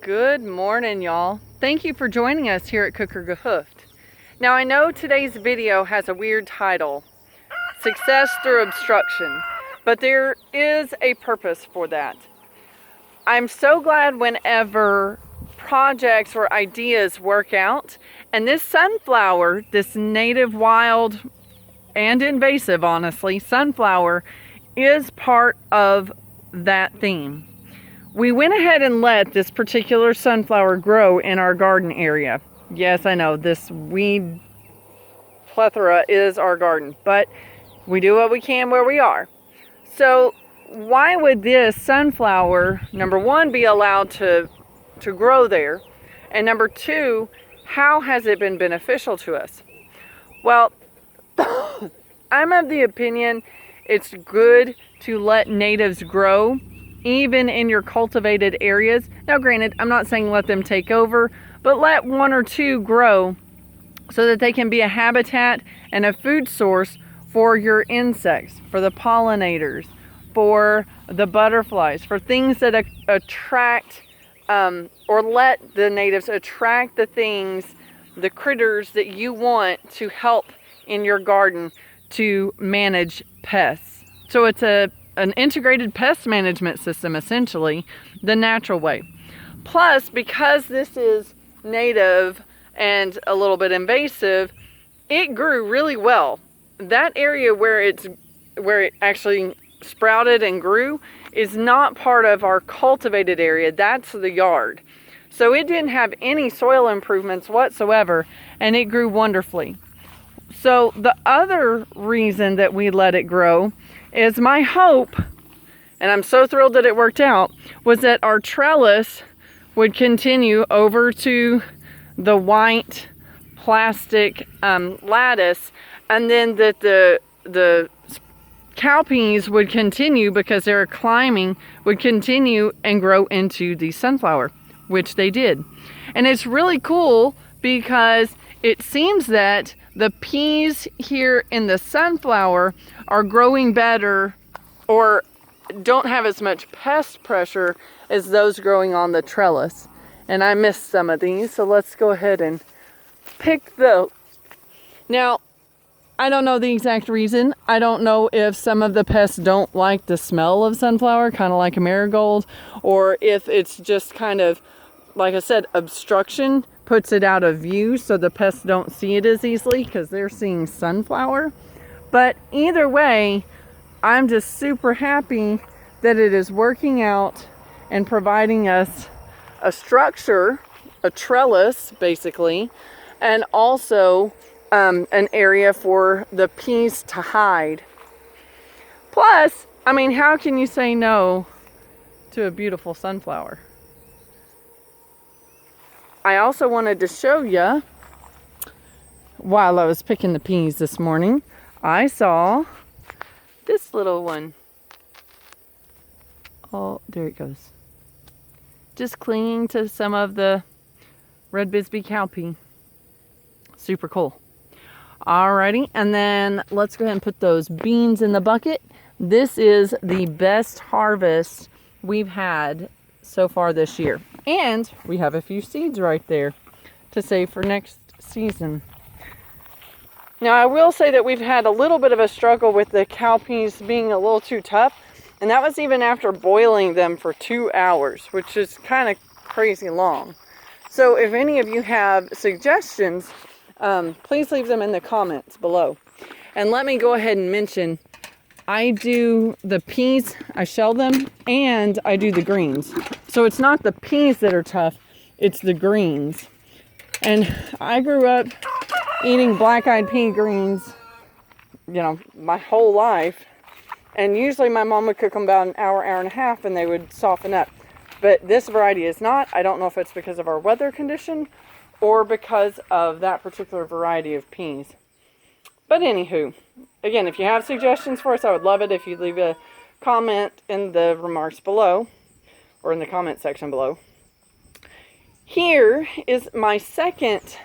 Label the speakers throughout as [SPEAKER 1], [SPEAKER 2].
[SPEAKER 1] Good morning, y'all. Thank you for joining us here at Kooker Gehoofd. Now, I know today's video has a weird title, Success Through Obstruction, but there is a purpose for that. I'm so glad whenever projects or ideas work out, and this sunflower, this native wild and invasive, honestly, sunflower is part of that theme. We went ahead and let this particular sunflower grow in our garden area. Yes, I know this weed plethora is our garden, but we do what we can where we are. So why would this sunflower, number one, be allowed to grow there? And number two, how has it been beneficial to us? Well, I'm of the opinion it's good to let natives grow even in your cultivated areas. Now granted, I'm not saying let them take over, but let one or two grow so that they can be a habitat and a food source for your insects, for the pollinators, for the butterflies, for things that attract or let the natives attract the things, the critters that you want to help in your garden to manage pests. So it's an integrated pest management system, essentially, the natural way. Plus, because this is native and a little bit invasive, it grew really well. That area where it actually sprouted and grew is not part of our cultivated area. That's the yard. So it didn't have any soil improvements whatsoever, and it grew wonderfully. So the other reason that we let it grow is my hope, and I'm so thrilled that it worked out, was that our trellis would continue over to the white plastic lattice, and then that the cowpeas would continue, because they're climbing, would continue and grow into the sunflower, which they did. And it's really cool because it seems that the peas here in the sunflower are growing better or don't have as much pest pressure as those growing on the trellis. And I missed some of these, so let's go ahead and pick those. Now, I don't know the exact reason. I don't know if some of the pests don't like the smell of sunflower, kind of like a marigold, or if it's just kind of, like I said, obstruction puts it out of view so the pests don't see it as easily because they're seeing sunflower. But either way, I'm just super happy that it is working out and providing us a structure, a trellis basically, and also an area for the peas to hide. Plus, I mean, how can you say no to a beautiful sunflower? I also wanted to show you, while I was picking the peas this morning, I saw this little one. Oh, there it goes. Just clinging to some of the red Bisbee cowpea. Super cool. Alrighty, and then let's go ahead and put those beans in the bucket. This is the best harvest we've had so far this year. And we have a few seeds right there to save for next season. Now, I will say that we've had a little bit of a struggle with the cowpeas being a little too tough. And that was even after boiling them for 2 hours, which is kind of crazy long. So if any of you have suggestions, please leave them in the comments below. And let me go ahead and mention, I do the peas, I shell them, and I do the greens. So it's not the peas that are tough, it's the greens. And I grew up eating black-eyed pea greens, my whole life. And usually my mom would cook them about an hour, hour and a half, and they would soften up. But this variety is not. I don't know if it's because of our weather condition or because of that particular variety of peas. But anywho, again, if you have suggestions for us, I would love it if you leave a comment in the remarks below, or in the comment section below. Here is my second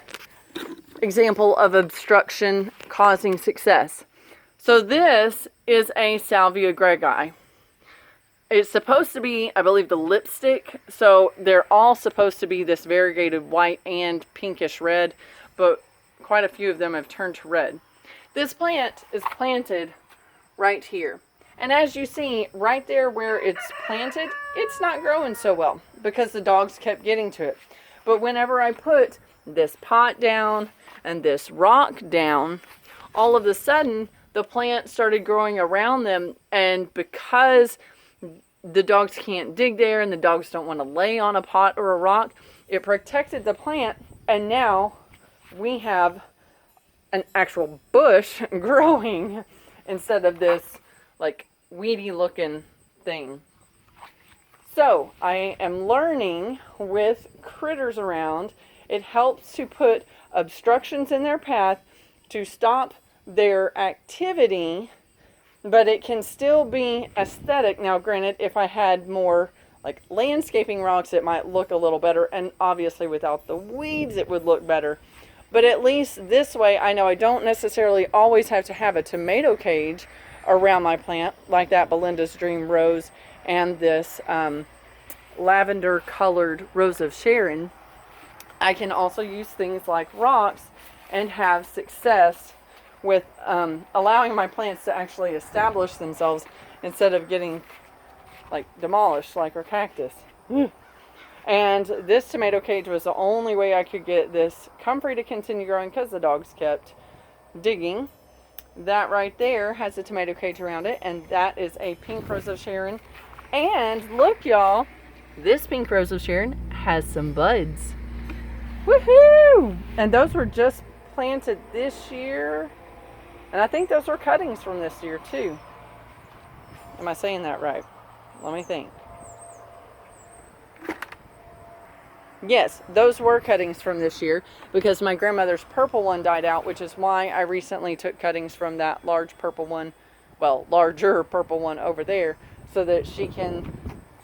[SPEAKER 1] example of obstruction causing success. So this is a Salvia greggii. It's supposed to be, I believe, the lipstick. So they're all supposed to be this variegated white and pinkish red, but quite a few of them have turned to red. This plant is planted right here. And as you see, right there where it's planted, it's not growing so well because the dogs kept getting to it. But whenever I put this pot down and this rock down, all of a sudden, the plant started growing around them, and because the dogs can't dig there and the dogs don't want to lay on a pot or a rock, it protected the plant, and now we have an actual bush growing instead of this like weedy looking thing. So I am learning with critters around, it helps to put obstructions in their path to stop their activity, but it can still be aesthetic. Now granted, if I had more like landscaping rocks, it might look a little better, and obviously without the weeds it would look better. But at least this way I know I don't necessarily always have to have a tomato cage around my plant like that Belinda's Dream Rose and this lavender colored Rose of Sharon. I can also use things like rocks and have success with allowing my plants to actually establish themselves instead of getting like demolished like our cactus. And this tomato cage was the only way I could get this comfrey to continue growing because the dogs kept digging. That right there has a tomato cage around it, and that is a pink Rose of Sharon. And look, y'all, this pink Rose of Sharon has some buds. Woohoo! And those were just planted this year. And I think those were cuttings from this year too. Am I saying that right? Let me think. Yes, those were cuttings from this year because my grandmother's purple one died out, which is why I recently took cuttings from that large purple one, well, larger purple one over there, so that she can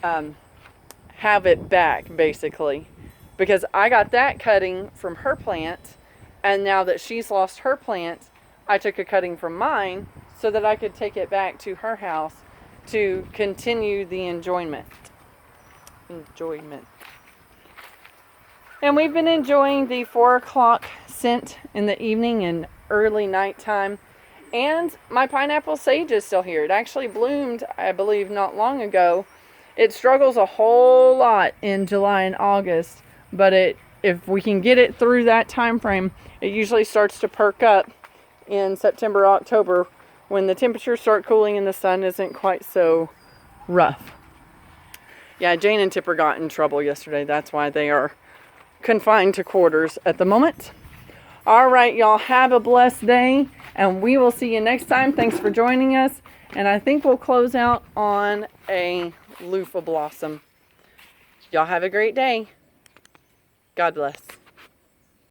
[SPEAKER 1] have it back, basically. Because I got that cutting from her plant, and now that she's lost her plant, I took a cutting from mine so that I could take it back to her house to continue the enjoyment. And we've been enjoying the 4 o'clock scent in the evening and early nighttime. And my pineapple sage is still here. It actually bloomed, I believe, not long ago. It struggles a whole lot in July and August, but if we can get it through that time frame, it usually starts to perk up in September, October, when the temperatures start cooling and the sun isn't quite so rough. Yeah, Jane and Tipper got in trouble yesterday. That's why they are confined to quarters at the moment. All right, y'all, have a blessed day, and we will see you next time. Thanks for joining us, and I think we'll close out on a loofah blossom. Y'all have a great day. God bless.